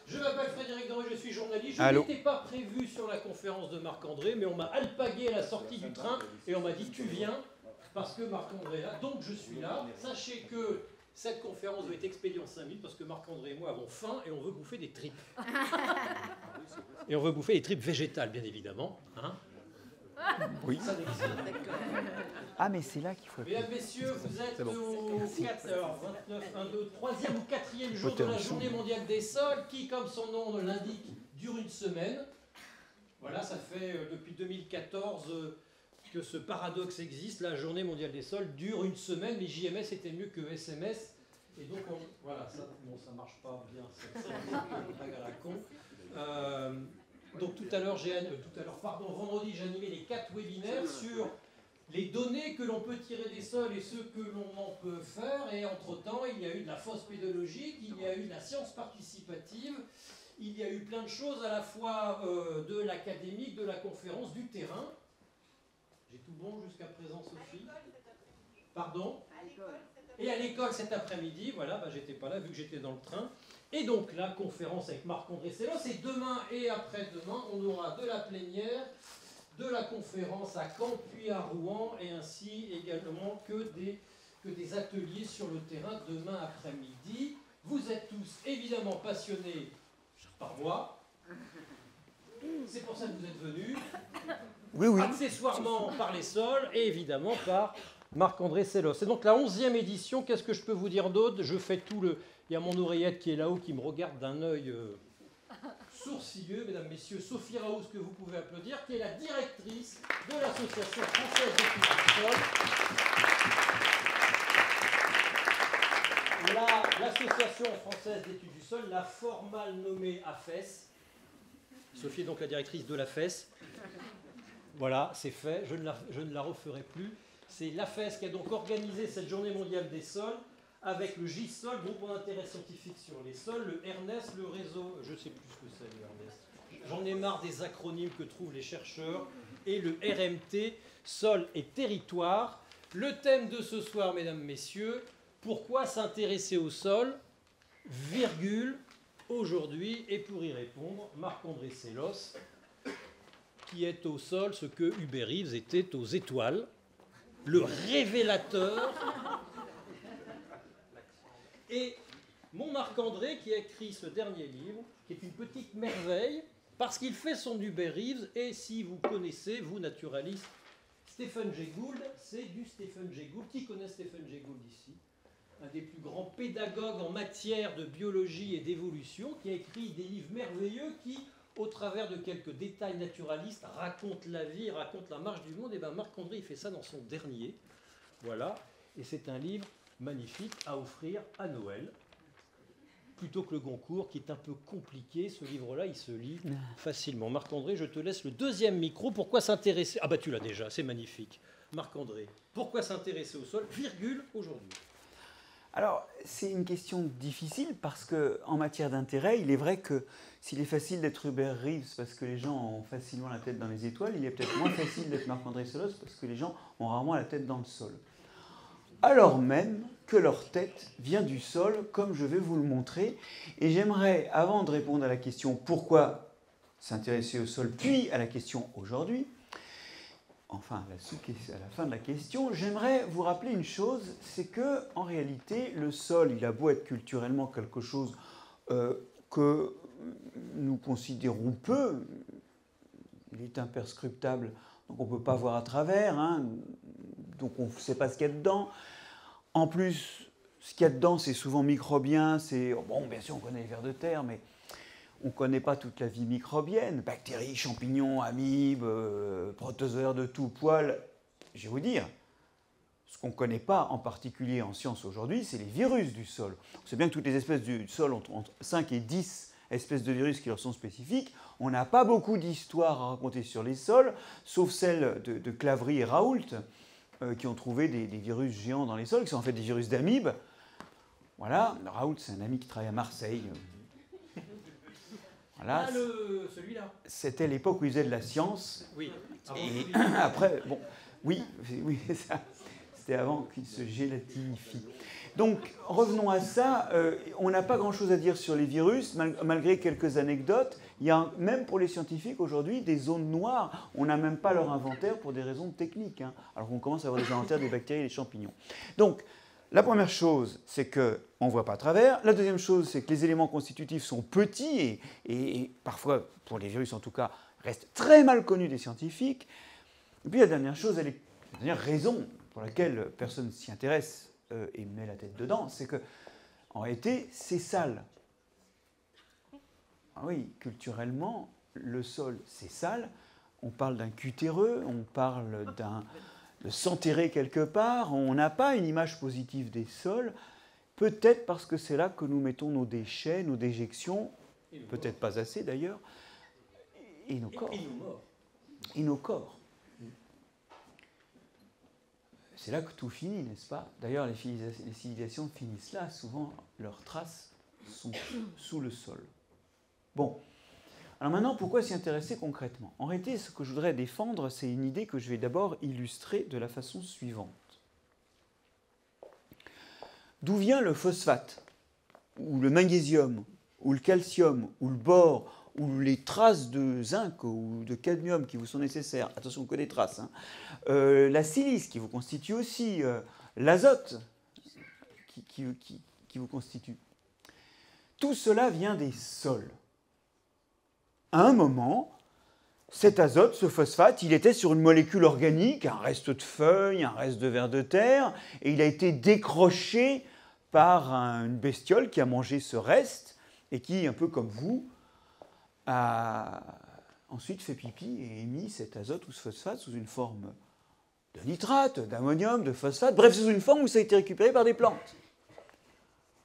Je m'appelle Frédéric Doré, je suis journaliste. Je n'étais pas prévu sur la conférence de Marc-André, mais on m'a alpagué à la sortie du train et on m'a dit tu viens parce que Marc-André est là. Donc je suis là. Sachez que cette conférence va être expédiée en 5 minutes parce que Marc-André et moi avons faim et on veut bouffer des tripes. Et on veut bouffer des tripes végétales, bien évidemment. Hein, oui. Ça n'existe pas. Ah, mais c'est là qu'il faut... Mesdames, Messieurs, vous êtes au 3e ou 4e jour de la Journée mondiale des sols, qui, comme son nom l'indique, dure une semaine. Voilà, ça fait depuis 2014 que ce paradoxe existe. La Journée mondiale des sols dure une semaine, mais JMS était mieux que SMS. Et donc, voilà, ça ne marche pas bien, c'est une blague à la con. Donc tout à l'heure, vendredi, j'ai animé les 4 webinaires sur les données que l'on peut tirer des sols et ce que l'on en peut faire. Et entre-temps, il y a eu de la fausse pédologique, il y a eu de la science participative, il y a eu plein de choses à la fois de l'académique, de la conférence, du terrain. J'ai tout bon jusqu'à présent, Sophie? Pardon? Et à l'école cet après-midi, voilà, j'étais pas là vu que j'étais dans le train. Et donc la conférence avec Marc-André Sellos, et demain et après-demain, on aura de la plénière, de la conférence à Caen, puis à Rouen, et ainsi également que des ateliers sur le terrain demain après-midi. Vous êtes tous évidemment passionnés par moi. C'est pour ça que vous êtes venus. Oui, oui. Accessoirement par les sols et évidemment par Marc-André Sellos. C'est donc la 11e édition. Qu'est-ce que je peux vous dire d'autre? Je fais tout le... Il y a mon oreillette qui est là-haut qui me regarde d'un œil sourcilleux, mesdames, messieurs. Sophie Raouz, que vous pouvez applaudir, qui est la directrice de l'Association française d'études du sol. L'Association française d'études du sol l'a formale nommée AFES. Sophie est donc la directrice de l'AFES. Voilà, c'est fait, je ne la referai plus. C'est l'AFES qui a donc organisé cette journée mondiale des sols avec le GISOL, groupe d'intérêt scientifique sur les sols, le ERNEST, le réseau, je ne sais plus ce que c'est le ERNEST, j'en ai marre des acronymes que trouvent les chercheurs, et le RMT, sol et territoire. Le thème de ce soir, mesdames, messieurs, pourquoi s'intéresser au sol, virgule, aujourd'hui, et pour y répondre, Marc-André Sellos, qui est au sol ce que Hubert Reeves était aux étoiles, le révélateur. Et mon Marc-André qui a écrit ce dernier livre, qui est une petite merveille, parce qu'il fait son Hubert Reeves, et si vous connaissez, vous naturalistes, Stephen Jay Gould, c'est du Stephen Jay Gould. Qui connaît Stephen Jay Gould ici? Un des plus grands pédagogues en matière de biologie et d'évolution, qui a écrit des livres merveilleux qui, au travers de quelques détails naturalistes, racontent la vie, racontent la marche du monde. Et bien Marc-André, il fait ça dans son dernier. Voilà, et c'est un livre magnifique à offrir à Noël, plutôt que le Goncourt, qui est un peu compliqué. Ce livre-là, il se lit facilement. Marc-André, je te laisse le deuxième micro. Pourquoi s'intéresser... Ah bah tu l'as déjà, c'est magnifique. Marc-André, pourquoi s'intéresser au sol, virgule, aujourd'hui? Alors, c'est une question difficile parce qu'en matière d'intérêt, il est vrai que s'il est facile d'être Hubert Reeves parce que les gens ont facilement la tête dans les étoiles, il est peut-être moins facile d'être Marc-André Sellos parce que les gens ont rarement la tête dans le sol. Alors même que leur tête vient du sol, comme je vais vous le montrer. Et j'aimerais, avant de répondre à la question « Pourquoi s'intéresser au sol ?», puis à la question « Aujourd'hui », enfin, à la fin de la question, j'aimerais vous rappeler une chose, c'est que en réalité, le sol, il a beau être culturellement quelque chose que nous considérons peu, il est imperscrutable, donc on ne peut pas voir à travers, hein, donc on ne sait pas ce qu'il y a dedans. En plus, ce qu'il y a dedans, c'est souvent microbien, bon, bien sûr, on connaît les vers de terre, mais on ne connaît pas toute la vie microbienne, bactéries, champignons, amibes, protozoaires de tout poil. Je vais vous dire, ce qu'on ne connaît pas en particulier en science aujourd'hui, c'est les virus du sol. On sait bien que toutes les espèces du sol ont entre 5 et 10 espèces de virus qui leur sont spécifiques. On n'a pas beaucoup d'histoires à raconter sur les sols, sauf celle de Claverie et Raoult, qui ont trouvé des virus géants dans les sols, qui sont en fait des virus d'amibes. Voilà, Raoult, c'est un ami qui travaille à Marseille. Voilà. Celui-là. C'était l'époque où il faisait de la science. Oui. Et après, bon, oui, c'est ça. C'était avant qu'il se gélatinifie. Donc, revenons à ça. On n'a pas grand-chose à dire sur les virus, malgré quelques anecdotes. Il y a, même pour les scientifiques, aujourd'hui, des zones noires. On n'a même pas leur inventaire pour des raisons techniques. Hein, alors qu'on commence à avoir des inventaires des bactéries et des champignons. Donc, la première chose, c'est qu'on ne voit pas à travers. La deuxième chose, c'est que les éléments constitutifs sont petits et parfois, pour les virus en tout cas, restent très mal connus des scientifiques. Et puis la dernière chose, la dernière raison pour laquelle personne s'y intéresse et met la tête dedans, c'est que en réalité, c'est sale. Ah oui, culturellement, le sol, c'est sale. On parle d'un cutéreux, on parle de s'enterrer quelque part. On n'a pas une image positive des sols, peut-être parce que c'est là que nous mettons nos déchets, nos déjections, peut-être pas assez d'ailleurs, et nos corps. Et nos corps. C'est là que tout finit, n'est-ce pas? D'ailleurs, les civilisations finissent là. Souvent, leurs traces sont sous le sol. Bon. Alors maintenant, pourquoi s'y intéresser concrètement? En réalité, ce que je voudrais défendre, c'est une idée que je vais d'abord illustrer de la façon suivante. D'où vient le phosphate, ou le magnésium, ou le calcium, ou le bore, ou les traces de zinc ou de cadmium qui vous sont nécessaires, attention que des traces, hein. La silice qui vous constitue aussi, l'azote qui vous constitue. Tout cela vient des sols. À un moment, cet azote, ce phosphate, il était sur une molécule organique, un reste de feuilles, un reste de vers de terre, et il a été décroché par une bestiole qui a mangé ce reste et qui, un peu comme vous, a ensuite fait pipi et émis cet azote ou ce phosphate sous une forme de nitrate, d'ammonium, de phosphate, bref, sous une forme où ça a été récupéré par des plantes.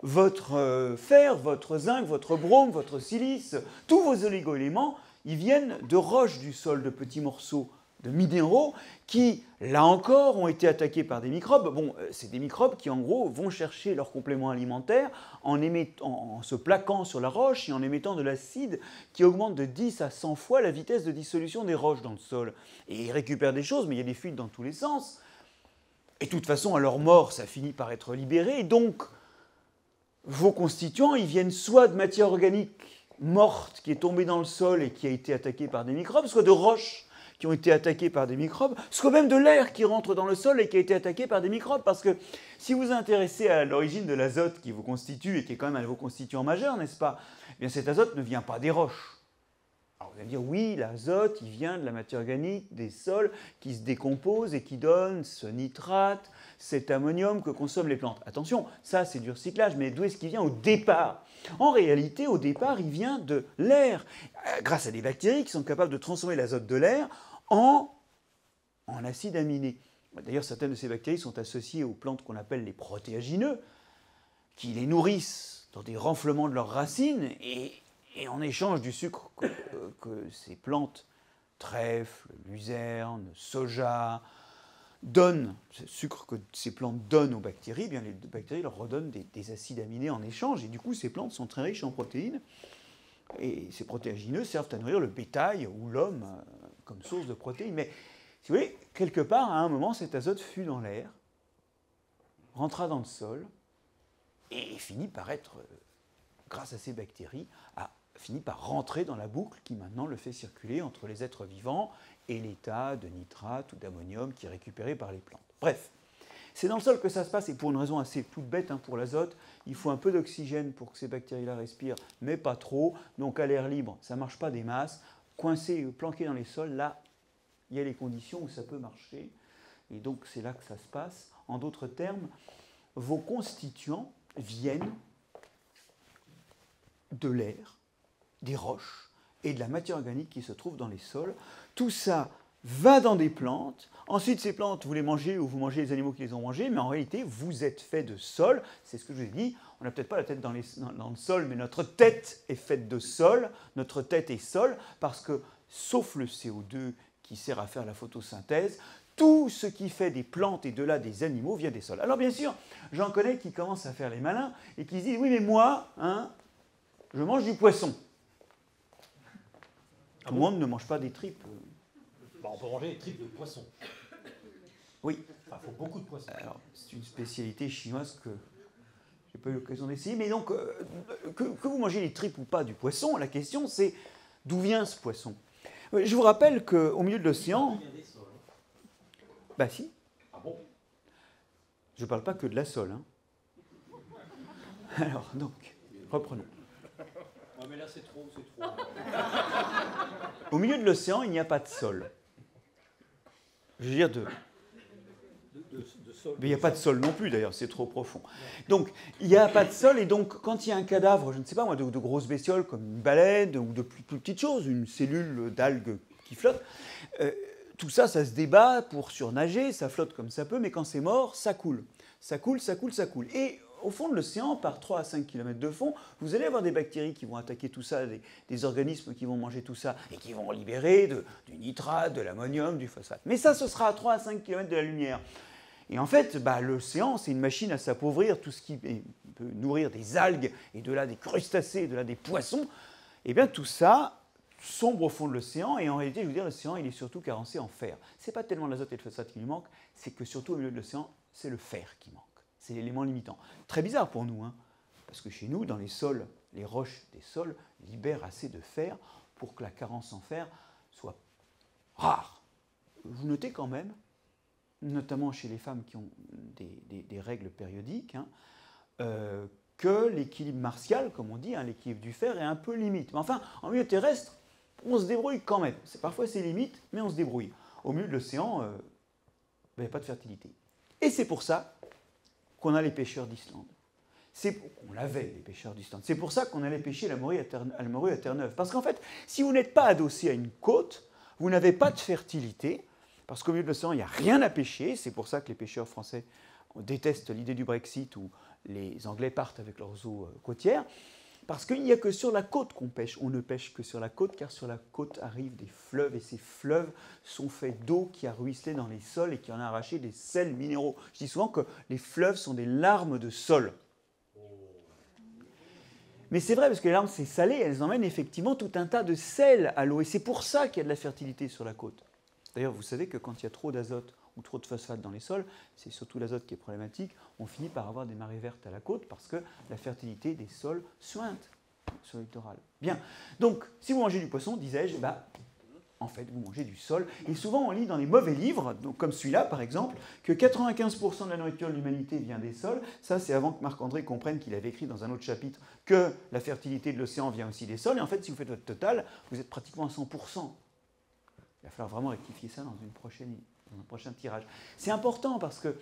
Votre fer, votre zinc, votre brome, votre silice, tous vos oligo-éléments, ils viennent de roches du sol, de petits morceaux de minéraux qui, là encore, ont été attaqués par des microbes. Bon, c'est des microbes qui, en gros, vont chercher leur complément alimentaire en se plaquant sur la roche et en émettant de l'acide qui augmente de 10 à 100 fois la vitesse de dissolution des roches dans le sol. Et ils récupèrent des choses, mais il y a des fuites dans tous les sens. Et de toute façon, à leur mort, ça finit par être libéré. Et donc, vos constituants, ils viennent soit de matière organique morte qui est tombée dans le sol et qui a été attaquée par des microbes, soit de roches qui ont été attaqués par des microbes, soit même de l'air qui rentre dans le sol et qui a été attaqué par des microbes. Parce que si vous vous intéressez à l'origine de l'azote qui vous constitue et qui est quand même un de vos constituants majeurs, n'est-ce pas? Eh bien, cet azote ne vient pas des roches. Alors vous allez me dire, oui, l'azote, il vient de la matière organique, des sols, qui se décompose et qui donne ce nitrate, cet ammonium que consomment les plantes. Attention, ça c'est du recyclage, mais d'où est-ce qu'il vient au départ? En réalité, au départ, il vient de l'air, grâce à des bactéries qui sont capables de transformer l'azote de l'air en acide aminé. D'ailleurs, certaines de ces bactéries sont associées aux plantes qu'on appelle les protéagineux, qui les nourrissent dans des renflements de leurs racines, et en échange du sucre que ces plantes, trèfle, luzerne, soja, donnent, ce sucre que ces plantes donnent aux bactéries, eh bien les bactéries leur redonnent des acides aminés en échange, et du coup, ces plantes sont très riches en protéines, et ces protéagineux servent à nourrir le bétail ou l'homme comme source de protéines. Mais, si vous voulez, quelque part, à un moment, cet azote fut dans l'air, rentra dans le sol, et finit par être, grâce à ces bactéries, finit par rentrer dans la boucle qui maintenant le fait circuler entre les êtres vivants et l'état de nitrate ou d'ammonium qui est récupéré par les plantes. Bref, c'est dans le sol que ça se passe, et pour une raison assez toute bête, hein, pour l'azote, il faut un peu d'oxygène pour que ces bactéries-là respirent, mais pas trop. Donc à l'air libre, ça ne marche pas des masses. Coincé, planqué dans les sols, là, il y a les conditions où ça peut marcher. Et donc c'est là que ça se passe. En d'autres termes, vos constituants viennent de l'air, des roches et de la matière organique qui se trouve dans les sols. Tout ça va dans des plantes. Ensuite, ces plantes, vous les mangez ou vous mangez les animaux qui les ont mangées, mais en réalité, vous êtes fait de sol. C'est ce que je vous ai dit. On n'a peut-être pas la tête dans le sol, mais notre tête est faite de sol. Notre tête est sol parce que, sauf le CO2 qui sert à faire la photosynthèse, tout ce qui fait des plantes et de là des animaux vient des sols. Alors bien sûr, j'en connais qui commencent à faire les malins et qui se disent « Oui, mais moi, hein, je mange du poisson. » Tout le monde ne mange pas des tripes. On peut manger des tripes de poisson. Oui. Enfin, il faut beaucoup de poissons. Alors, c'est une spécialité chinoise que j'ai pas eu l'occasion d'essayer. Mais donc, que vous mangez les tripes ou pas du poisson, la question c'est d'où vient ce poisson? Je vous rappelle qu'au milieu de l'océan... Bah si. Ah bon? Je ne parle pas que de la sole. Hein. Alors, donc, reprenons. Ah mais là c'est trop, c'est trop. Au milieu de l'océan, il n'y a pas de sol. Je veux dire de sol. Mais il n'y a pas de sol non plus, d'ailleurs, c'est trop profond. Donc, il n'y a pas de sol, et donc, quand il y a un cadavre, je ne sais pas moi, de grosses bestioles comme une baleine ou de plus petites choses, une cellule d'algue qui flotte, tout ça, ça se débat pour surnager, ça flotte comme ça peut, mais quand c'est mort, ça coule. Ça coule, ça coule, ça coule. Et au fond de l'océan, par 3 à 5 km de fond, vous allez avoir des bactéries qui vont attaquer tout ça, des organismes qui vont manger tout ça, et qui vont libérer du nitrate, de l'ammonium, du phosphate. Mais ça, ce sera à 3 à 5 km de la lumière. Et en fait, l'océan, c'est une machine à s'appauvrir, tout ce qui peut nourrir des algues, et de là des crustacés, et de là des poissons. Et bien tout ça sombre au fond de l'océan, et en réalité, je veux dire, l'océan, il est surtout carencé en fer. Ce n'est pas tellement l'azote et le phosphate qui lui manquent, c'est que surtout au milieu de l'océan, c'est le fer qui manque. C'est l'élément limitant. Très bizarre pour nous, hein, parce que chez nous, dans les sols, les roches des sols libèrent assez de fer pour que la carence en fer soit rare. Vous notez quand même, notamment chez les femmes qui ont des règles périodiques, hein, que l'équilibre martial, comme on dit, hein, l'équilibre du fer, est un peu limite. Mais enfin, en milieu terrestre, on se débrouille quand même. Parfois c'est limite, mais on se débrouille. Au milieu de l'océan, il n'y a pas de fertilité. Et c'est pour ça qu'on a les pêcheurs d'Islande. On avait les pêcheurs d'Islande. C'est pour ça qu'on allait pêcher la morue à Terre-Neuve. Parce qu'en fait, si vous n'êtes pas adossé à une côte, vous n'avez pas de fertilité, parce qu'au milieu de l'océan, il n'y a rien à pêcher. C'est pour ça que les pêcheurs français détestent l'idée du Brexit, où les Anglais partent avec leurs eaux côtières. Parce qu'il n'y a que sur la côte qu'on pêche. On ne pêche que sur la côte, car sur la côte arrivent des fleuves, et ces fleuves sont faits d'eau qui a ruisselé dans les sols et qui en a arraché des sels minéraux. Je dis souvent que les fleuves sont des larmes de sol. Mais c'est vrai, parce que les larmes, c'est salé, elles emmènent effectivement tout un tas de sel à l'eau. Et c'est pour ça qu'il y a de la fertilité sur la côte. D'ailleurs, vous savez que quand il y a trop d'azote ou trop de phosphate dans les sols, c'est surtout l'azote qui est problématique, on finit par avoir des marées vertes à la côte parce que la fertilité des sols suinte sur le littoral. Bien, donc si vous mangez du poisson, disais-je, en fait vous mangez du sol. Et souvent on lit dans les mauvais livres, donc, comme celui-là par exemple, que 95% de la nourriture de l'humanité vient des sols. Ça c'est avant que Marc-André comprenne qu'il avait écrit dans un autre chapitre que la fertilité de l'océan vient aussi des sols. Et en fait si vous faites votre total, vous êtes pratiquement à 100%. Il va falloir vraiment rectifier ça dans un prochain tirage. C'est important parce que,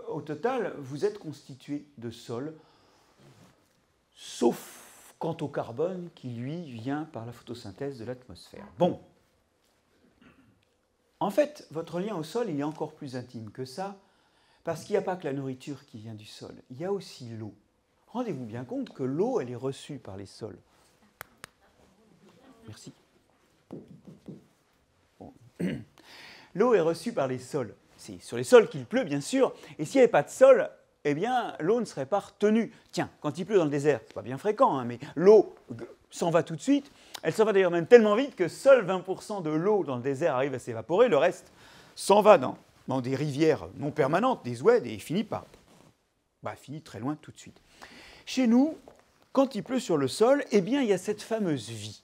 au total, vous êtes constitué de sol, sauf quant au carbone qui, lui, vient par la photosynthèse de l'atmosphère. Bon. En fait, votre lien au sol, il est encore plus intime que ça, parce qu'il n'y a pas que la nourriture qui vient du sol, il y a aussi l'eau. Rendez-vous bien compte que l'eau, elle est reçue par les sols. Merci. Bon. L'eau est reçue par les sols. C'est sur les sols qu'il pleut, bien sûr. Et s'il n'y avait pas de sol, eh bien, l'eau ne serait pas retenue. Tiens, quand il pleut dans le désert, c'est pas bien fréquent, hein, mais l'eau s'en va tout de suite. Elle s'en va d'ailleurs même tellement vite que seuls 20% de l'eau dans le désert arrive à s'évaporer. Le reste s'en va dans des rivières non permanentes, des oueds, et finit très loin tout de suite. Chez nous, quand il pleut sur le sol, eh bien, il y a cette fameuse vie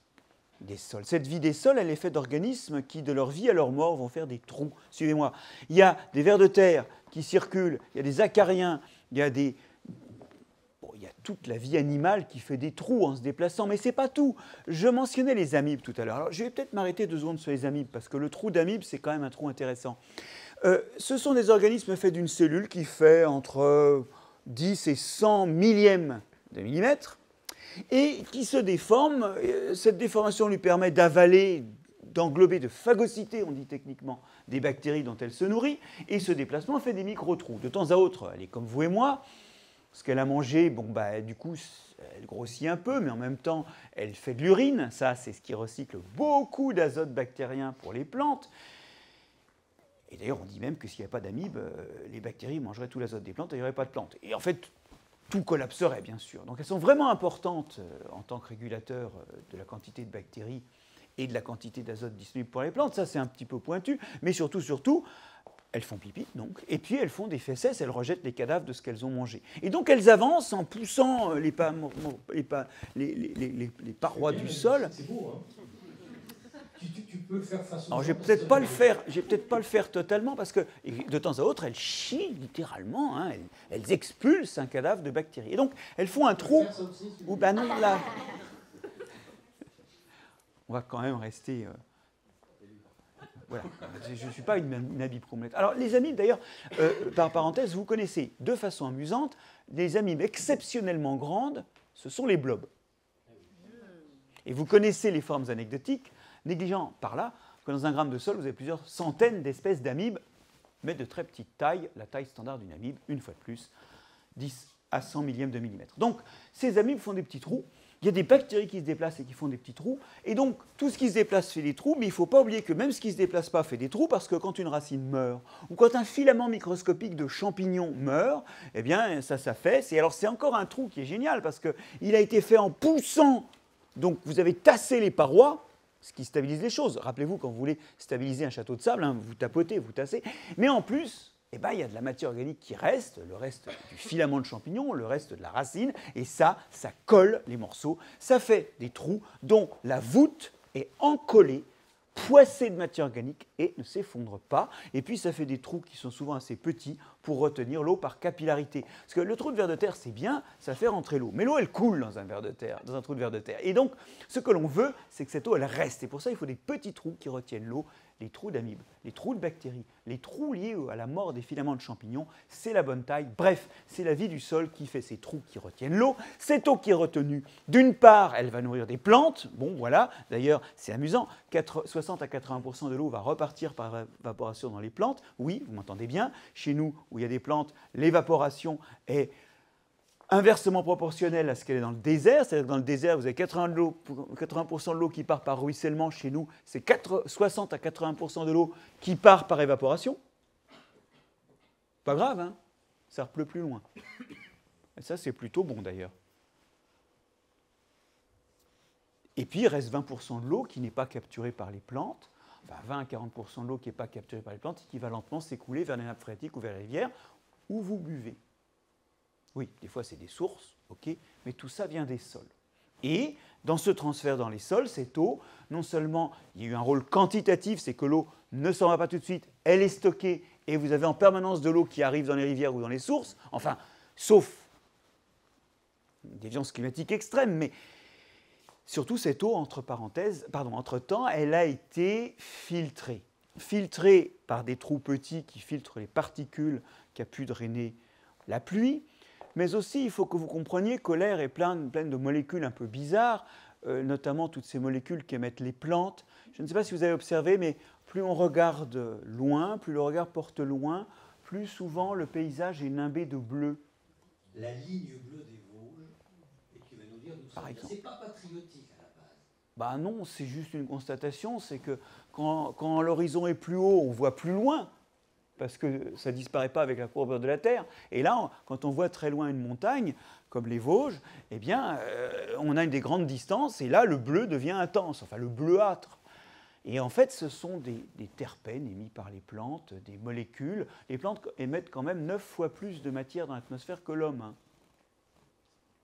des sols. Cette vie des sols, elle est faite d'organismes qui, de leur vie à leur mort, vont faire des trous. Suivez-moi. Il y a des vers de terre qui circulent, il y a des acariens, il y a toute la vie animale qui fait des trous en se déplaçant, mais ce n'est pas tout. Je mentionnais les amibes tout à l'heure. Alors, je vais peut-être m'arrêter 2 secondes sur les amibes, parce que le trou d'amibe, c'est quand même un trou intéressant. Ce sont des organismes faits d'une cellule qui fait entre 10 et 100 millièmes de millimètre, et qui se déforme. Cette déformation lui permet d'avaler, d'englober, de phagocyter, on dit techniquement, des bactéries dont elle se nourrit, et ce déplacement fait des micro-trous. De temps à autre, elle est comme vous et moi, ce qu'elle a mangé, du coup, elle grossit un peu, mais en même temps, elle fait de l'urine. Ça, c'est ce qui recycle beaucoup d'azote bactérien pour les plantes. Et d'ailleurs, on dit même que s'il n'y a pas d'amibes, les bactéries mangeraient tout l'azote des plantes et il n'y aurait pas de plantes. Et en fait, tout collapserait, bien sûr. Donc elles sont vraiment importantes en tant que régulateurs de la quantité de bactéries et de la quantité d'azote disponible pour les plantes. Ça, c'est un petit peu pointu. Mais surtout, elles font pipi, donc, et puis elles font des fesses, elles rejettent les cadavres de ce qu'elles ont mangé. Et donc elles avancent en poussant les parois du sol. C'est beau, hein. Tu peux le faire façon. Alors je vais peut-être pas le faire totalement parce que de temps à autre elles chient littéralement, hein, elles expulsent un cadavre de bactéries. Et donc elles font un trou. Ou ben non là. On va quand même rester. Voilà. Je ne suis pas une amibe complète. Alors les amibes d'ailleurs, par parenthèse, vous connaissez de façon amusante des amibes exceptionnellement grandes, ce sont les blobs. Et vous connaissez les formes anecdotiques, négligeant par là que dans un gramme de sol, vous avez plusieurs centaines d'espèces d'amibes, mais de très petite taille, la taille standard d'une amibe, une fois de plus, 10 à 100 millièmes de millimètre. Donc, ces amibes font des petits trous. Il y a des bactéries qui se déplacent et qui font des petits trous. Et donc, tout ce qui se déplace fait des trous, mais il ne faut pas oublier que même ce qui ne se déplace pas fait des trous, parce que quand une racine meurt, ou quand un filament microscopique de champignon meurt, eh bien, ça s'affaisse. Et alors, c'est encore un trou qui est génial, parce qu'il a été fait en poussant. Donc, vous avez tassé les parois, ce qui stabilise les choses. Rappelez-vous, quand vous voulez stabiliser un château de sable, hein, vous tapotez, vous tassez. Mais en plus, eh ben, il y a de la matière organique qui reste, le reste du filament de champignon, le reste de la racine, et ça colle les morceaux. Ça fait des trous dont la voûte est encollée, poissée de matière organique et ne s'effondre pas. Et puis, ça fait des trous qui sont souvent assez petits pour retenir l'eau par capillarité. Parce que le trou de ver de terre, c'est bien, ça fait rentrer l'eau. Mais l'eau, elle coule dans un ver de terre, dans un trou de ver de terre. Et donc, ce que l'on veut, c'est que cette eau, elle reste. Et pour ça, il faut des petits trous qui retiennent l'eau, les trous d'amibes, les trous de bactéries, les trous liés à la mort des filaments de champignons. C'est la bonne taille. Bref, c'est la vie du sol qui fait ces trous qui retiennent l'eau. Cette eau qui est retenue, d'une part, elle va nourrir des plantes. Bon, voilà. D'ailleurs, c'est amusant. 60 à 80% de l'eau va repartir par évaporation dans les plantes. Oui, vous m'entendez bien. Chez nous, où il y a des plantes, l'évaporation est inversement proportionnelle à ce qu'elle est dans le désert. C'est-à-dire que dans le désert, vous avez 80% de l'eau qui part par ruissellement. Chez nous, c'est 60 à 80% de l'eau qui part par évaporation. Pas grave, hein, ça pleut plus loin. Et ça, c'est plutôt bon d'ailleurs. Et puis, il reste 20% de l'eau qui n'est pas capturée par les plantes. Enfin, 20 à 40% de l'eau qui n'est pas capturée par les plantes et qui va lentement s'écouler vers les nappes phréatiques ou vers les rivières où vous buvez. Oui, des fois, c'est des sources, ok, mais tout ça vient des sols. Et dans ce transfert dans les sols, cette eau, non seulement il y a eu un rôle quantitatif, c'est que l'eau ne s'en va pas tout de suite, elle est stockée et vous avez en permanence de l'eau qui arrive dans les rivières ou dans les sources, enfin, sauf une déviance climatique extrême, mais surtout cette eau, entre-temps, elle a été filtrée. Filtrée par des trous petits qui filtrent les particules qu'a pu drainer la pluie, mais aussi il faut que vous compreniez que l'air est plein de molécules un peu bizarres, notamment toutes ces molécules qu'émettent les plantes. Je ne sais pas si vous avez observé, mais plus on regarde loin, plus le regard porte loin, plus souvent le paysage est nimbé de bleu. La ligne bleue des Vosges, et tu vas nous dire d'où ça vient. C'est pas patriotique à la base. Bah non, c'est juste une constatation, c'est que quand l'horizon est plus haut, on voit plus loin, parce que ça ne disparaît pas avec la courbure de la Terre. Et là, quand on voit très loin une montagne, comme les Vosges, eh bien, on a des grandes distances, et là, le bleu devient intense, enfin le bleuâtre. Et en fait, ce sont des terpènes émis par les plantes, des molécules. Les plantes émettent quand même 9 fois plus de matière dans l'atmosphère que l'homme, hein.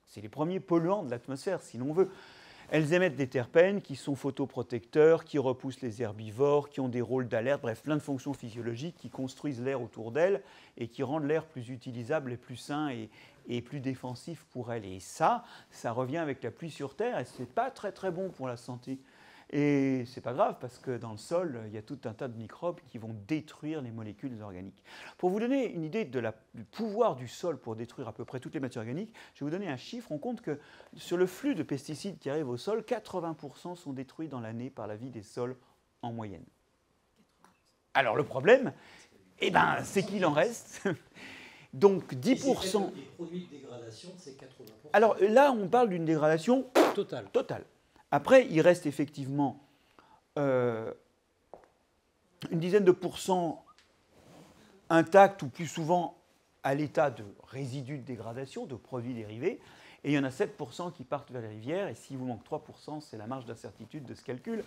C'est les premiers polluants de l'atmosphère, si l'on veut. Elles émettent des terpènes qui sont photoprotecteurs, qui repoussent les herbivores, qui ont des rôles d'alerte, bref, plein de fonctions physiologiques qui construisent l'air autour d'elles et qui rendent l'air plus utilisable et plus sain et plus défensif pour elles. Et ça revient avec la pluie sur Terre et ce n'est pas très très bon pour la santé. Et c'est pas grave parce que dans le sol, il y a tout un tas de microbes qui vont détruire les molécules organiques. Pour vous donner une idée du pouvoir du sol pour détruire à peu près toutes les matières organiques, je vais vous donner un chiffre. On compte que sur le flux de pesticides qui arrivent au sol, 80% sont détruits dans l'année par la vie des sols en moyenne. Alors le problème, eh ben, c'est qu'il en reste. Donc 10%. Les produits de dégradation, c'est 80%. Alors là, on parle d'une dégradation totale. Après, il reste effectivement une dizaine de pourcents intacts ou plus souvent à l'état de résidus de dégradation, de produits dérivés, et il y en a 7% qui partent vers les rivières, et s'il vous manque 3%, c'est la marge d'incertitude de ce calcul,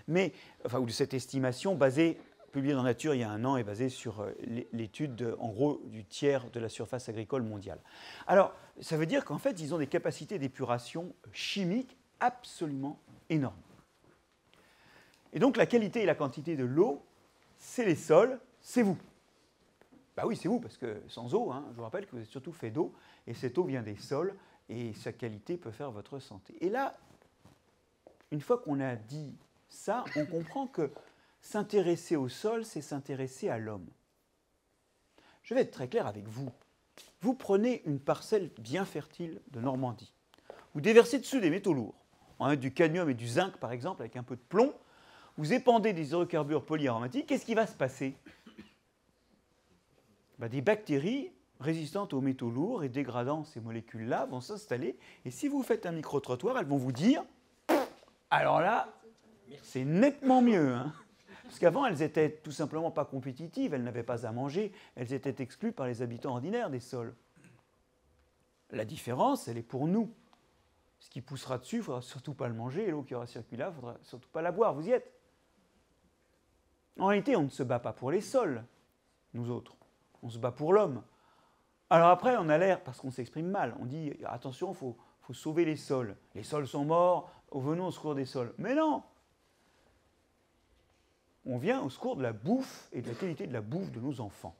ou de cette estimation basée publié dans Nature il y a 1 an, est basé sur l'étude, en gros, du tiers de la surface agricole mondiale. Alors, ça veut dire qu'en fait, ils ont des capacités d'épuration chimique absolument énormes. Et donc, la qualité et la quantité de l'eau, c'est les sols, c'est vous. Bah oui, c'est vous, parce que sans eau, hein, je vous rappelle que vous êtes surtout fait d'eau, et cette eau vient des sols, et sa qualité peut faire votre santé. Et là, une fois qu'on a dit ça, on comprend que s'intéresser au sol, c'est s'intéresser à l'homme. Je vais être très clair avec vous. Vous prenez une parcelle bien fertile de Normandie. Vous déversez dessus des métaux lourds, du cadmium et du zinc par exemple, avec un peu de plomb. Vous épandez des hydrocarbures polyaromatiques. Qu'est-ce qui va se passer? Des bactéries résistantes aux métaux lourds et dégradant ces molécules-là vont s'installer. Et si vous faites un micro-trottoir, elles vont vous dire « Alors là, c'est nettement mieux. Hein » Parce qu'avant, elles n'étaient tout simplement pas compétitives, elles n'avaient pas à manger, elles étaient exclues par les habitants ordinaires des sols. La différence, elle est pour nous. Ce qui poussera dessus, il ne faudra surtout pas le manger, et l'eau qui aura circulé là, il ne faudra surtout pas la boire. Vous y êtes? En réalité, on ne se bat pas pour les sols, nous autres. On se bat pour l'homme. Alors après, on a l'air, parce qu'on s'exprime mal, on dit « Attention, il faut sauver les sols. Les sols sont morts, venons au secours des sols. » Mais non! On vient au secours de la bouffe et de la qualité de la bouffe de nos enfants.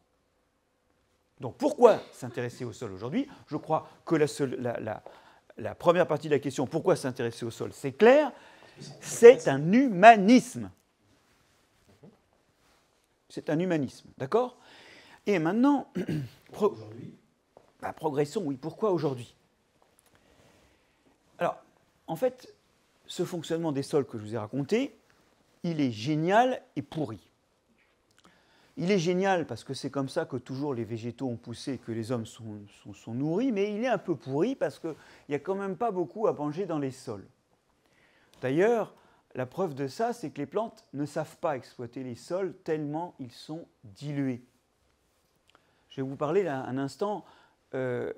Donc pourquoi s'intéresser au sol aujourd'hui? Je crois que la première partie de la question, pourquoi s'intéresser au sol, c'est clair, c'est un humanisme. C'est un humanisme, d'accord? Et maintenant, progressons, oui, pourquoi aujourd'hui? Alors, en fait, ce fonctionnement des sols que je vous ai raconté, il est génial et pourri. Il est génial parce que c'est comme ça que toujours les végétaux ont poussé et que les hommes sont nourris, mais il est un peu pourri parce qu'il n'y a quand même pas beaucoup à manger dans les sols. D'ailleurs, la preuve de ça, c'est que les plantes ne savent pas exploiter les sols tellement ils sont dilués. Je vais vous parler là, un instant de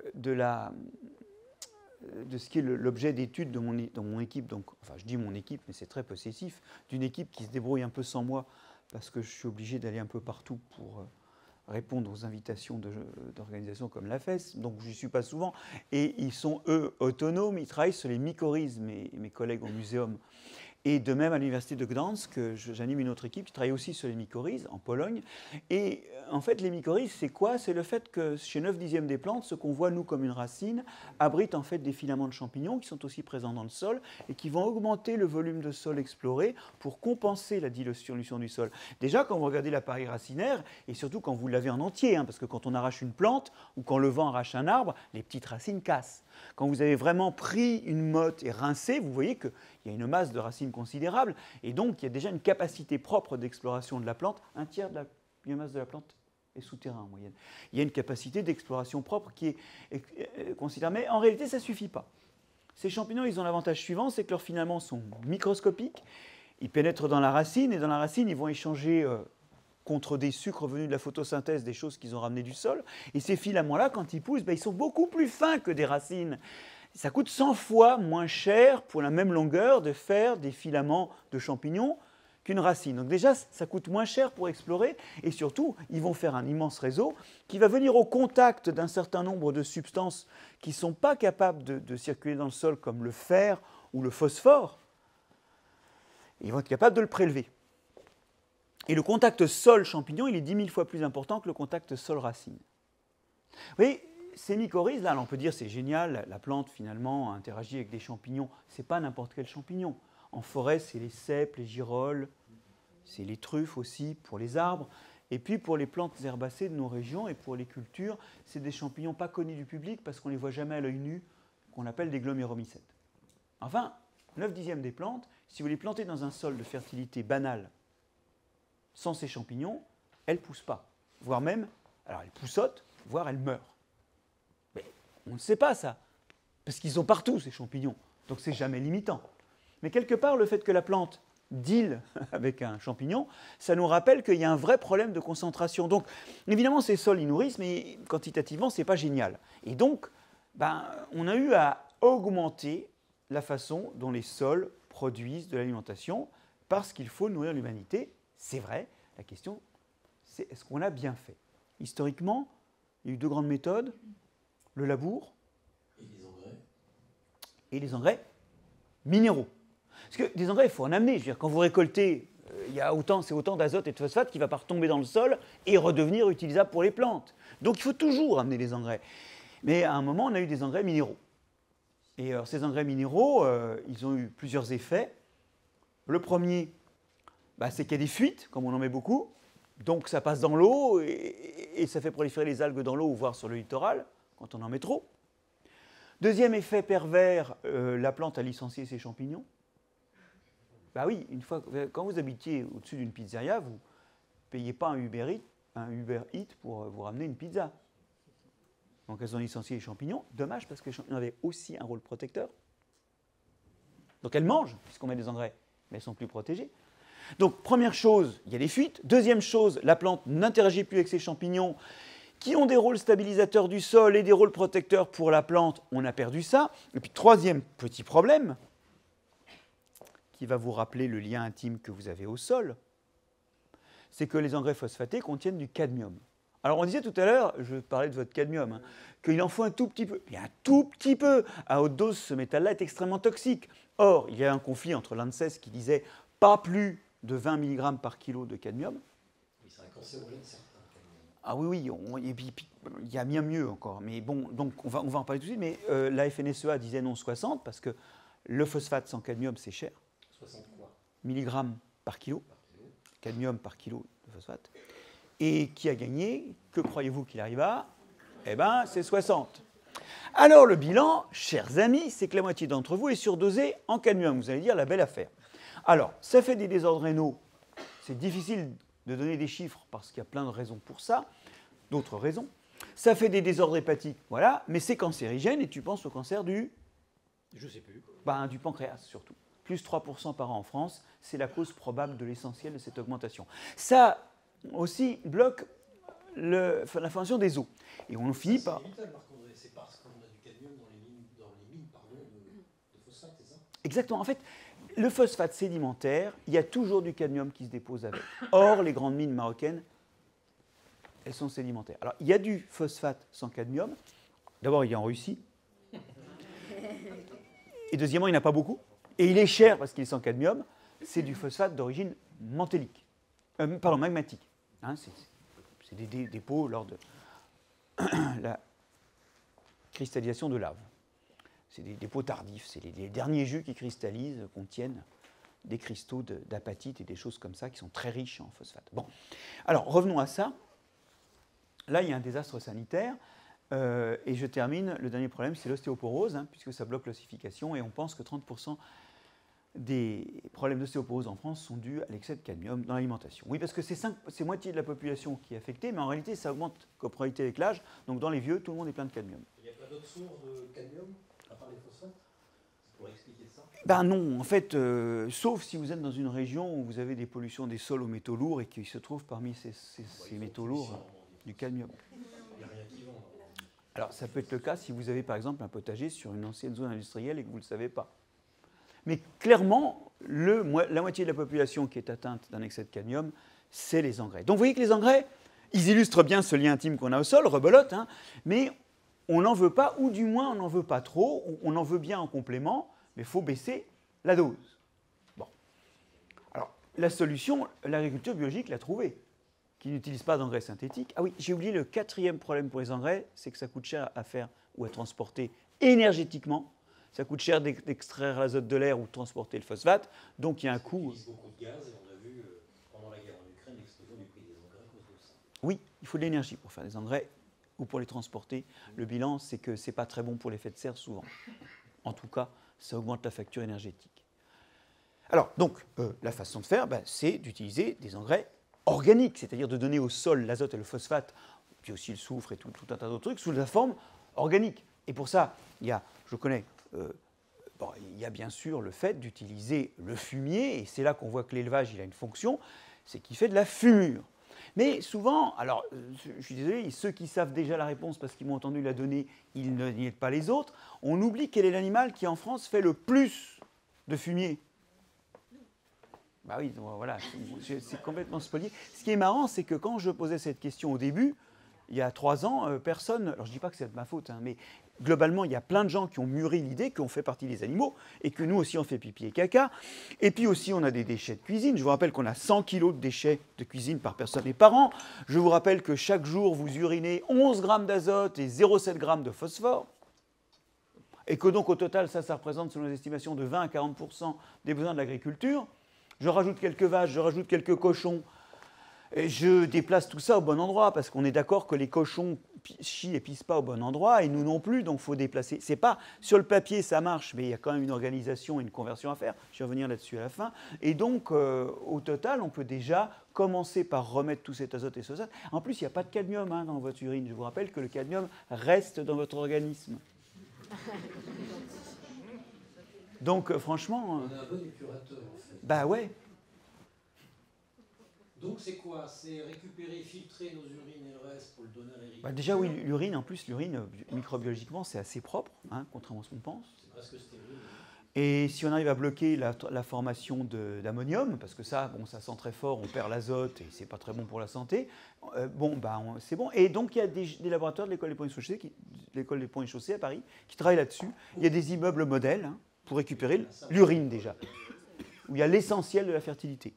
ce qui est l'objet d'étude de mon équipe. Donc, enfin, je dis mon équipe, mais c'est très possessif, d'une équipe qui se débrouille un peu sans moi, parce que je suis obligé d'aller un peu partout pour répondre aux invitations d'organisations comme la FES, donc je n'y suis pas souvent. Et ils sont, eux, autonomes, ils travaillent sur les mycorhizes, mes collègues au muséum. Et de même, à l'université de Gdansk, j'anime une autre équipe qui travaille aussi sur les mycorhizes, en Pologne. Et en fait, les mycorhizes, c'est quoi? C'est le fait que chez 9/10 des plantes, ce qu'on voit, nous, comme une racine, abrite en fait des filaments de champignons qui sont aussi présents dans le sol et qui vont augmenter le volume de sol exploré pour compenser la dilution du sol. Déjà, quand vous regardez l'appareil racinaire, et surtout quand vous l'avez en entier, hein, parce que quand on arrache une plante ou quand le vent arrache un arbre, les petites racines cassent. Quand vous avez vraiment pris une motte et rincé, vous voyez qu'il y a une masse de racines considérable, et donc il y a déjà une capacité propre d'exploration de la plante. 1/3 de la biomasse de la plante est souterrain en moyenne. Il y a une capacité d'exploration propre qui est considérable, mais en réalité, ça ne suffit pas. Ces champignons, ils ont l'avantage suivant, c'est que leurs filaments sont microscopiques, ils pénètrent dans la racine, et dans la racine, ils vont échanger contre des sucres venus de la photosynthèse, des choses qu'ils ont ramenées du sol. Et ces filaments-là, quand ils poussent, ils sont beaucoup plus fins que des racines. Ça coûte 100 fois moins cher pour la même longueur de faire des filaments de champignons qu'une racine. Donc déjà, ça coûte moins cher pour explorer. Et surtout, ils vont faire un immense réseau qui va venir au contact d'un certain nombre de substances qui ne sont pas capables de circuler dans le sol, comme le fer ou le phosphore. Ils vont être capables de le prélever. Et le contact sol-champignon, il est 10 000 fois plus important que le contact sol-racine. Vous voyez, ces mycorhizes, là, on peut dire c'est génial, la plante finalement interagit avec des champignons. Ce n'est pas n'importe quel champignon. En forêt, c'est les cèpes, les girolles, c'est les truffes aussi pour les arbres. Et puis pour les plantes herbacées de nos régions et pour les cultures, c'est des champignons pas connus du public parce qu'on ne les voit jamais à l'œil nu, qu'on appelle des gloméromycètes. Enfin, 9/10 des plantes, si vous les plantez dans un sol de fertilité banale, sans ces champignons, elles ne poussent pas. Voire même, alors elles poussottent, voire elles meurent. Mais on ne sait pas ça, parce qu'ils sont partout, ces champignons. Donc c'est jamais limitant. Mais quelque part, le fait que la plante deal avec un champignon, ça nous rappelle qu'il y a un vrai problème de concentration. Donc évidemment, ces sols, ils nourrissent, mais quantitativement, ce n'est pas génial. Et donc, on a eu à augmenter la façon dont les sols produisent de l'alimentation, parce qu'il faut nourrir l'humanité. C'est vrai, La question, c'est est-ce qu'on l'a bien fait? Historiquement, il y a eu deux grandes méthodes, le labour et les engrais minéraux. Parce que des engrais, il faut en amener. Je veux dire, quand vous récoltez, c'est autant d'azote et de phosphate qui ne va pas retomber dans le sol et redevenir utilisable pour les plantes. Donc il faut toujours amener des engrais. Mais à un moment, on a eu des engrais minéraux. Et alors, ces engrais minéraux, ils ont eu plusieurs effets. Le premier, c'est qu'il y a des fuites, comme on en met beaucoup. Donc ça passe dans l'eau et ça fait proliférer les algues dans l'eau, voire sur le littoral, quand on en met trop. Deuxième effet pervers, la plante a licencié ses champignons. Oui, quand vous habitiez au-dessus d'une pizzeria, vous ne payez pas un Uber Eats pour vous ramener une pizza. Donc elles ont licencié les champignons. Dommage, parce que les champignons avaient aussi un rôle protecteur. Donc elles mangent, puisqu'on met des engrais, mais elles sont plus protégées. Donc première chose, il y a des fuites. Deuxième chose, la plante n'interagit plus avec ses champignons, qui ont des rôles stabilisateurs du sol et des rôles protecteurs pour la plante. On a perdu ça. Et puis troisième petit problème, qui va vous rappeler le lien intime que vous avez au sol, c'est que les engrais phosphatés contiennent du cadmium. Alors on disait tout à l'heure, je parlais de votre cadmium, qu'il en faut un tout petit peu. Il y a un tout petit peu. À haute dose, ce métal-là est extrêmement toxique. Or, il y a un conflit entre l'ANSES qui disait pas plus de 20 mg par kilo de cadmium. Oui, c'est un cancérogène certain. Ah oui, et puis, il y a bien mieux encore. Mais bon, donc on va en parler tout de suite. Mais la FNSEA disait non 60 parce que le phosphate sans cadmium, c'est cher. 60 quoi? Milligrammes par kilo. Cadmium par kilo de phosphate. Et qui a gagné? Que croyez-vous qu'il arriva? C'est 60. Alors le bilan, chers amis, c'est que la moitié d'entre vous est surdosée en cadmium. Vous allez dire la belle affaire. Alors, ça fait des désordres rénaux. C'est difficile de donner des chiffres parce qu'il y a plein de raisons pour ça, d'autres raisons. Ça fait des désordres hépatiques, voilà, mais c'est cancérigène et tu penses au cancer du... Je sais plus. Du pancréas surtout. Plus 3% par an en France, c'est la cause probable de l'essentiel de cette augmentation. Ça aussi bloque la formation des os. Et on finit par... C'est parce qu'on a du cadmium dans les mines de phosphate, c'est ça? Exactement. En fait, le phosphate sédimentaire, il y a toujours du cadmium qui se dépose avec. Or, les grandes mines marocaines, elles sont sédimentaires. Alors, il y a du phosphate sans cadmium. D'abord, il est en Russie. Et deuxièmement, il n'y en a pas beaucoup. Et il est cher parce qu'il est sans cadmium. C'est du phosphate d'origine magmatique. C'est des dépôts lors de la cristallisation de lave. C'est des dépôts tardifs. C'est les derniers jus qui cristallisent contiennent des cristaux d'apatite et des choses comme ça qui sont très riches en phosphate. Bon, alors revenons à ça. Là, il y a un désastre sanitaire. Et je termine. Le dernier problème, c'est l'ostéoporose, puisque ça bloque l'ossification. Et on pense que 30% des problèmes d'ostéoporose en France sont dus à l'excès de cadmium dans l'alimentation. Oui, parce que c'est moitié de la population qui est affectée, mais en réalité, ça augmente comme probabilité avec l'âge. Donc dans les vieux, tout le monde est plein de cadmium. Il n'y a pas d'autres sources de cadmium à part les phosphates? Ça pourrait expliquer ça? Non, en fait, sauf si vous êtes dans une région où vous avez des pollutions des sols aux métaux lourds et qu'il se trouve parmi ces métaux lourds du cadmium. Il n'y a rien qui vend. Alors ça peut être le cas si vous avez par exemple un potager sur une ancienne zone industrielle et que vous ne le savez pas. Mais clairement, la moitié de la population qui est atteinte d'un excès de cadmium, c'est les engrais. Donc vous voyez que les engrais, ils illustrent bien ce lien intime qu'on a au sol, rebelote, mais on n'en veut pas, ou du moins on n'en veut pas trop, on en veut bien en complément, mais il faut baisser la dose. Bon. Alors, la solution, l'agriculture biologique l'a trouvée, qui n'utilise pas d'engrais synthétiques. Ah oui, j'ai oublié le quatrième problème pour les engrais, c'est que ça coûte cher à faire ou à transporter énergétiquement. Ça coûte cher d'extraire l'azote de l'air ou de transporter le phosphate, donc il y a un coût. On utilise beaucoup de gaz et on a vu pendant la guerre en Ukraine l'explosion du prix des engrais à cause de ça. Oui, il faut de l'énergie pour faire des engrais ou pour les transporter. Le bilan, c'est que ce n'est pas très bon pour l'effet de serre souvent. En tout cas, ça augmente la facture énergétique. Alors, donc, la façon de faire, c'est d'utiliser des engrais organiques, c'est-à-dire de donner au sol l'azote et le phosphate, puis aussi le soufre et tout un tas d'autres trucs, sous la forme organique. Et pour ça, il y a bien sûr le fait d'utiliser le fumier, et c'est là qu'on voit que l'élevage il a une fonction, c'est qu'il fait de la fumure. Mais souvent, alors je suis désolé, ceux qui savent déjà la réponse parce qu'ils m'ont entendu la donner, ils n'y aident pas les autres, on oublie quel est l'animal qui en France fait le plus de fumier. Bah oui, voilà, c'est complètement spolié. Ce qui est marrant, c'est que quand je posais cette question au début, il y a 3 ans, personne, alors je ne dis pas que c'est de ma faute, hein, mais globalement, il y a plein de gens qui ont mûri l'idée qu'on fait partie des animaux et que nous aussi on fait pipi et caca. Et puis aussi, on a des déchets de cuisine. Je vous rappelle qu'on a 100 kg de déchets de cuisine par personne et par an. Je vous rappelle que chaque jour, vous urinez 11 grammes d'azote et 0,7 grammes de phosphore. Et que donc, au total, ça représente, selon les estimations, de 20 à 40% des besoins de l'agriculture. Je rajoute quelques vaches, je rajoute quelques cochons. Et je déplace tout ça au bon endroit, parce qu'on est d'accord que les cochons chient et pissent pas au bon endroit, et nous non plus, donc il faut déplacer. C'est pas, sur le papier, ça marche, mais il y a quand même une organisation et une conversion à faire. Je vais revenir là-dessus à la fin. Et donc, au total, on peut déjà commencer par remettre tout cet azote et ce azote. En plus, il n'y a pas de cadmium dans votre urine. Je vous rappelle que le cadmium reste dans votre organisme. Donc, franchement... On a un bon épurateur, en fait. Bah ouais. Donc c'est quoi? C'est récupérer, filtrer nos urines et le reste pour le donner à l'agriculture? Bah déjà, oui, l'urine, en plus, l'urine, microbiologiquement, c'est assez propre, hein, contrairement à ce qu'on pense. C'est presque stérile. Et si on arrive à bloquer la formation d'ammonium, parce que ça, bon, ça sent très fort, on perd l'azote et c'est pas très bon pour la santé, c'est bon. Et donc il y a des laboratoires de l'école des Ponts et Chaussées à Paris qui travaillent là-dessus. Il y a des immeubles modèles pour récupérer l'urine déjà, où il y a l'essentiel de la fertilité.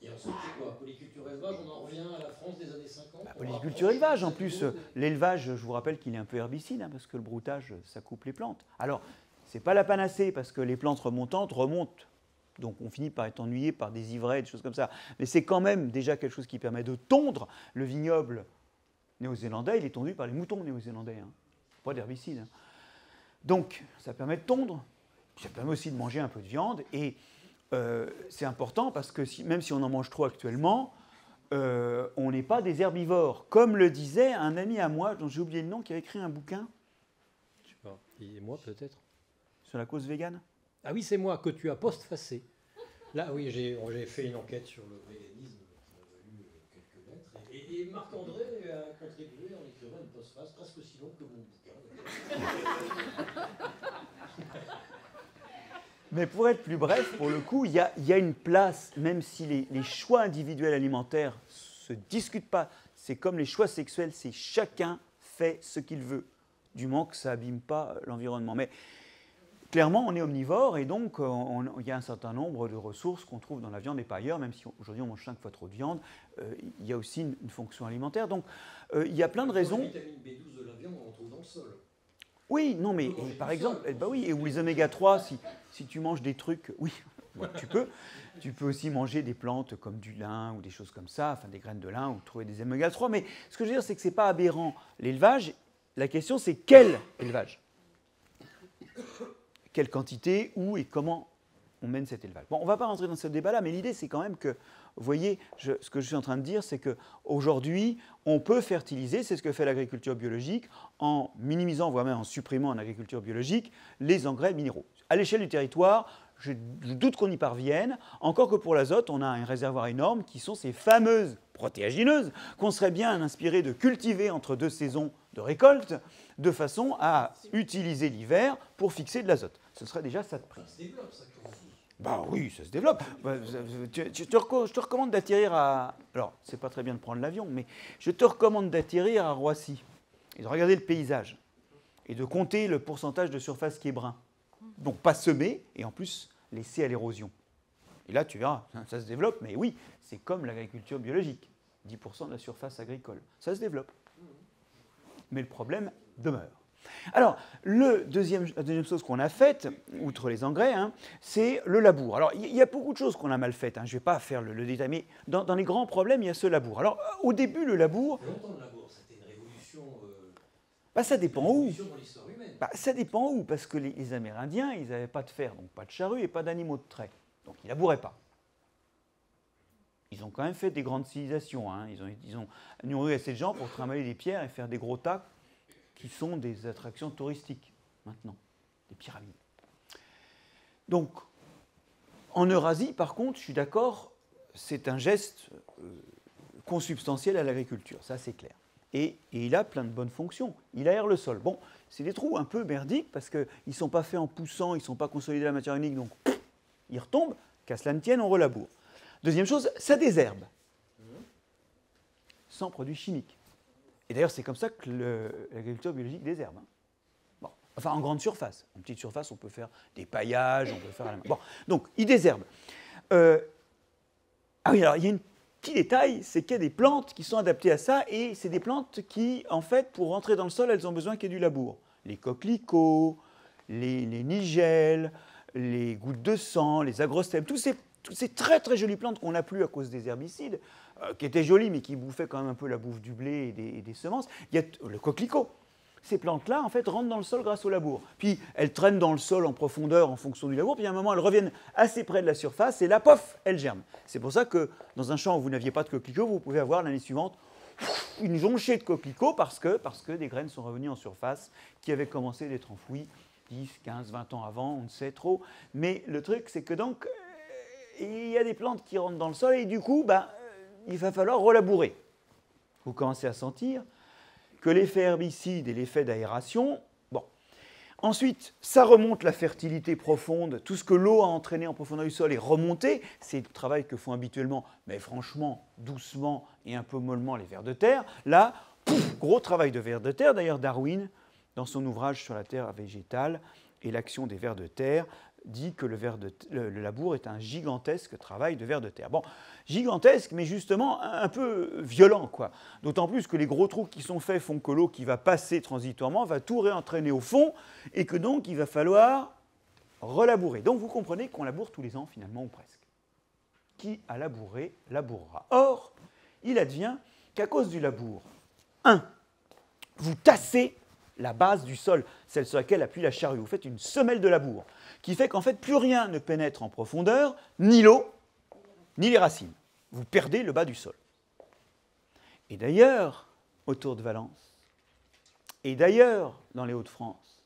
Et ensuite, c'est quoi? Polyculture élevage, on en revient à la France des années 50? Polyculture élevage, en plus, l'élevage, je vous rappelle qu'il est un peu herbicide, parce que le broutage, ça coupe les plantes. Alors, c'est pas la panacée, parce que les plantes remontantes remontent. Donc on finit par être ennuyé par des ivraies, des choses comme ça. Mais c'est quand même déjà quelque chose qui permet de tondre. Le vignoble néo-zélandais, il est tondu par les moutons néo-zélandais, pas d'herbicide. Donc ça permet de tondre, ça permet aussi de manger un peu de viande, et c'est important parce que même si on en mange trop actuellement, on n'est pas des herbivores. Comme le disait un ami à moi, dont j'ai oublié le nom, qui a écrit un bouquin. Je sais pas, et moi peut-être. Sur la cause végane. Ah oui, c'est moi que tu as postfacé. Là, oui, j'ai fait une enquête sur le véganisme qui m'a valu quelques lettres. Et Marc-André a contribué en écrivant une postface presque aussi longue que mon bouquin. Mais pour être plus bref, pour le coup, il y a une place, même si les choix individuels alimentaires ne se discutent pas. C'est comme les choix sexuels, c'est chacun fait ce qu'il veut, du moment que ça n'abîme pas l'environnement. Mais clairement, on est omnivore et donc il y a un certain nombre de ressources qu'on trouve dans la viande et pas ailleurs, même si aujourd'hui on mange 5 fois trop de viande, il y a aussi une fonction alimentaire. Donc il y a plein de raisons. La vitamine B12 de la viande, on en trouve dans le sol. Oui, non, mais par exemple, ou les oméga 3, si tu manges des trucs, oui, tu peux aussi manger des plantes comme du lin ou des choses comme ça, enfin des graines de lin ou trouver des oméga 3. Mais ce que je veux dire, c'est que ce n'est pas aberrant l'élevage. La question, c'est quel élevage? Quelle quantité, où et comment on mène cet élevage. Bon, on ne va pas rentrer dans ce débat-là, mais l'idée, c'est quand même que, vous voyez, ce que je suis en train de dire, c'est qu'aujourd'hui, on peut fertiliser, c'est ce que fait l'agriculture biologique, en minimisant, voire même en supprimant en agriculture biologique, les engrais minéraux. À l'échelle du territoire, je doute qu'on y parvienne, encore que pour l'azote, on a un réservoir énorme qui sont ces fameuses protéagineuses qu'on serait bien inspiré de cultiver entre 2 saisons de récolte, de façon à utiliser l'hiver pour fixer de l'azote. Ce serait déjà ça de prix. Ça se développe, ça, quand même. Bah oui, ça se développe. Je te recommande d'atterrir à... Alors, c'est pas très bien de prendre l'avion, mais je te recommande d'atterrir à Roissy et de regarder le paysage et de compter le pourcentage de surface qui est brun. Donc pas semé et en plus laissé à l'érosion. Et là, tu verras, ça se développe, mais oui, c'est comme l'agriculture biologique. 10% de la surface agricole. Ça se développe. Mais le problème demeure. Alors, la deuxième chose qu'on a faite, outre les engrais, c'est le labour. Alors, il y a beaucoup de choses qu'on a mal faites. Je ne vais pas faire le détail, mais dans les grands problèmes, il y a ce labour. Alors, au début, le labour... Ça fait longtemps, le labour, c'était une révolution... ça dépend où. Dans l'histoire humaine. Ça dépend où, parce que les Amérindiens, ils n'avaient pas de fer, donc pas de charrue et pas d'animaux de trait. Donc, ils ne labouraient pas. Ils ont quand même fait des grandes civilisations. Ils ont nourri assez de gens pour trimballer des pierres et faire des gros tas qui sont des attractions touristiques, maintenant, des pyramides. Donc, en Eurasie, par contre, je suis d'accord, c'est un geste consubstantiel à l'agriculture, ça c'est clair. Et il a plein de bonnes fonctions. Il aère le sol. Bon, c'est des trous un peu merdiques parce qu'ils ne sont pas faits en poussant, ils ne sont pas consolidés à la matière unique, donc ils retombent, qu'à cela ne tienne, on relaboure. Deuxième chose, ça désherbe, sans produits chimiques. Et d'ailleurs, c'est comme ça que l'agriculture biologique désherbe. Hein. Bon. Enfin, en grande surface. En petite surface, on peut faire des paillages, on peut faire à la main. Bon. Donc, il désherbe. Ah oui, alors, il y a un petit détail, c'est qu'il y a des plantes qui sont adaptées à ça, et c'est des plantes qui, en fait, pour rentrer dans le sol, elles ont besoin qu'il y ait du labour. Les coquelicots, les nigelles, les gouttes de sang, les agrostèmes, toutes ces très très jolies plantes qu'on n'a plus à cause des herbicides, qui étaient jolies mais qui bouffaient quand même un peu la bouffe du blé et des semences. Il y a le coquelicot. Ces plantes-là, en fait, rentrent dans le sol grâce au labour. Puis elles traînent dans le sol en profondeur en fonction du labour, puis à un moment, elles reviennent assez près de la surface, et là, pof, elles germent. C'est pour ça que dans un champ où vous n'aviez pas de coquelicot, vous pouvez avoir l'année suivante une jonchée de coquelicots parce que des graines sont revenues en surface qui avaient commencé d'être enfouies 10, 15, 20 ans avant, on ne sait trop. Mais le truc, c'est que donc, il y a des plantes qui rentrent dans le sol et du coup, il va falloir relabourer. Vous commencez à sentir que l'effet herbicide et l'effet d'aération, bon. Ensuite, ça remonte la fertilité profonde, tout ce que l'eau a entraîné en profondeur du sol est remonté, c'est le travail que font habituellement, mais franchement, doucement et un peu mollement les vers de terre. Là, pouf, gros travail de vers de terre, d'ailleurs Darwin, dans son ouvrage sur la terre végétale et l'action des vers de terre, dit que le labour est un gigantesque travail de vers de terre. Bon, gigantesque, mais justement un peu violent, quoi. D'autant plus que les gros trous qui sont faits font que l'eau qui va passer transitoirement va tout réentraîner au fond, et que donc il va falloir relabourer. Donc vous comprenez qu'on laboure tous les ans, finalement, ou presque. Qui a labouré, labourera. Or, il advient qu'à cause du labour, vous tassez la base du sol, celle sur laquelle appuie la charrue. Vous faites une semelle de labour, qui fait qu'en fait, plus rien ne pénètre en profondeur, ni l'eau, ni les racines. Vous perdez le bas du sol. Et d'ailleurs, autour de Valence, et d'ailleurs, dans les Hauts-de-France,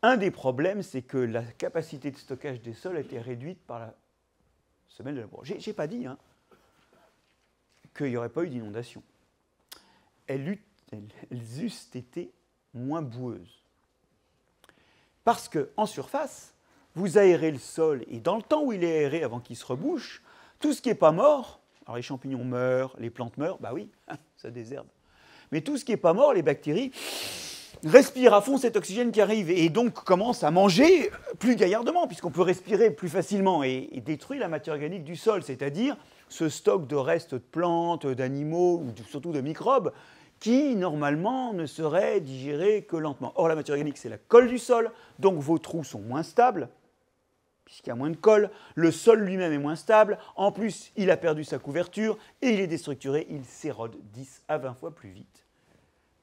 un des problèmes, c'est que la capacité de stockage des sols a été réduite par la semelle de labour. Je n'ai pas dit qu'il n'y aurait pas eu d'inondation. Elles eussent été moins boueuses. Parce qu'en surface, vous aérez le sol, et dans le temps où il est aéré avant qu'il se rebouche, tout ce qui n'est pas mort, alors les champignons meurent, les plantes meurent, bah oui, ça désherbe. Mais tout ce qui n'est pas mort, les bactéries, respirent à fond cet oxygène qui arrive, et donc commencent à manger plus gaillardement, puisqu'on peut respirer plus facilement, et détruit la matière organique du sol, c'est-à-dire ce stock de restes de plantes, d'animaux, ou surtout de microbes, qui, normalement, ne serait digéré que lentement. Or, la matière organique, c'est la colle du sol, donc vos trous sont moins stables, puisqu'il y a moins de colle, le sol lui-même est moins stable, en plus, il a perdu sa couverture, et il est déstructuré, il s'érode 10 à 20 fois plus vite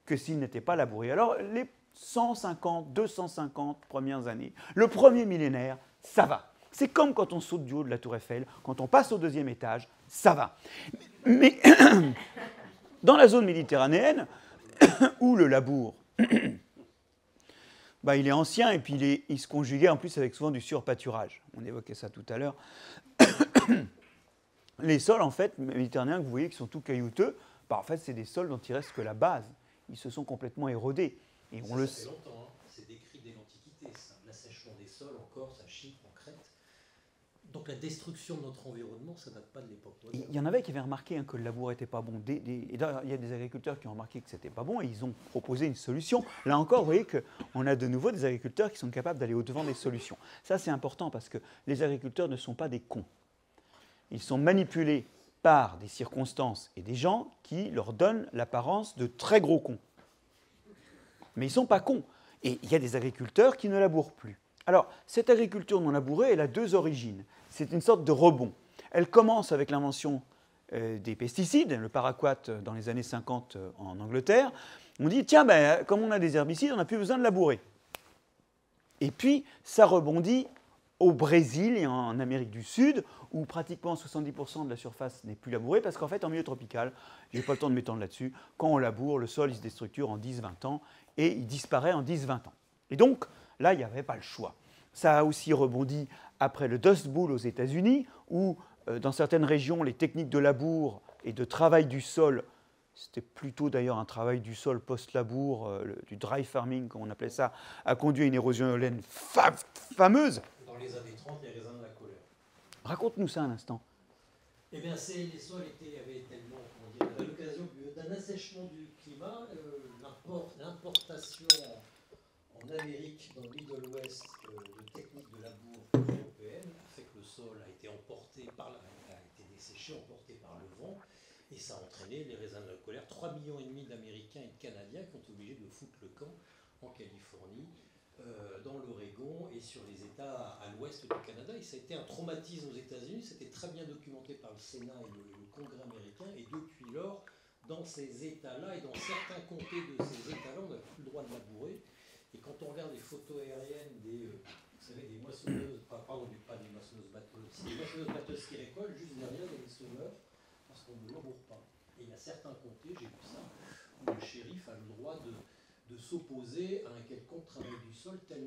que s'il n'était pas labouré. Alors, les 150, 250 premières années, le premier millénaire, ça va. C'est comme quand on saute du haut de la tour Eiffel, quand on passe au deuxième étage, ça va. Mais dans la zone méditerranéenne, où le labour, il est ancien et puis il se conjuguait en plus avec souvent du surpâturage. On évoquait ça tout à l'heure. Les sols, en fait, méditerranéens, que vous voyez qui sont tout caillouteux, en fait, c'est des sols dont il reste que la base. Ils se sont complètement érodés. Et ça fait longtemps, hein. C'est décrit dès l'Antiquité, ça. L'assèchement des sols en Corse, à Chypre, en Crète. Donc la destruction de notre environnement, ça ne date pas de l'époque moderne. Il y en avait qui avaient remarqué que le labour n'était pas bon. Et il y a des agriculteurs qui ont remarqué que ce n'était pas bon et ils ont proposé une solution. Là encore, vous voyez qu'on a de nouveau des agriculteurs qui sont capables d'aller au-devant des solutions. Ça, c'est important parce que les agriculteurs ne sont pas des cons. Ils sont manipulés par des circonstances et des gens qui leur donnent l'apparence de très gros cons. Mais ils ne sont pas cons. Et il y a des agriculteurs qui ne labourent plus. Alors, cette agriculture non labourée, elle a deux origines. C'est une sorte de rebond. Elle commence avec l'invention des pesticides, le paraquat dans les années 50 en Angleterre. On dit, tiens, comme on a des herbicides, on n'a plus besoin de labourer. Et puis, ça rebondit au Brésil et en Amérique du Sud, où pratiquement 70% de la surface n'est plus labourée, parce qu'en fait, en milieu tropical, je n'ai pas le temps de m'étendre là-dessus, quand on laboure, le sol il se déstructure en 10-20 ans, et il disparaît en 10-20 ans. Et donc, là, il n'y avait pas le choix. Ça a aussi rebondi après le Dust Bowl aux États-Unis, où dans certaines régions, les techniques de labour et de travail du sol, c'était plutôt d'ailleurs un travail du sol post-labour, du dry farming, comme on appelait ça, a conduit à une érosion éolienne fameuse. Dans les années 30, les raisins de la colère. Raconte-nous ça un instant. Eh bien, les sols avaient tellement, comment dire, à l'occasion d'un assèchement du climat, l'importation en Amérique, dans le Middle West, de techniques de labour européennes a fait que le sol a été desséché, emporté par le vent, et ça a entraîné les raisins de la colère. 3,5 millions d'Américains et de Canadiens qui ont été obligés de foutre le camp en Californie, dans l'Oregon et sur les États à l'ouest du Canada. Et ça a été un traumatisme aux États-Unis. C'était très bien documenté par le Sénat et le Congrès américain. Et depuis lors, dans ces États-là et dans certains comtés de ces États-là, on n'a plus le droit de labourer. Et quand on regarde les photos aériennes vous savez, des moissonneuses, pas des moissonneuses batteuses, des moissonneuses batteuses qui récoltent, juste derrière, il y a des semeurs, parce qu'on ne laboure pas. Et il y a certains comtés, j'ai vu ça, où le shérif a le droit de s'opposer à un quelconque travail du sol tellement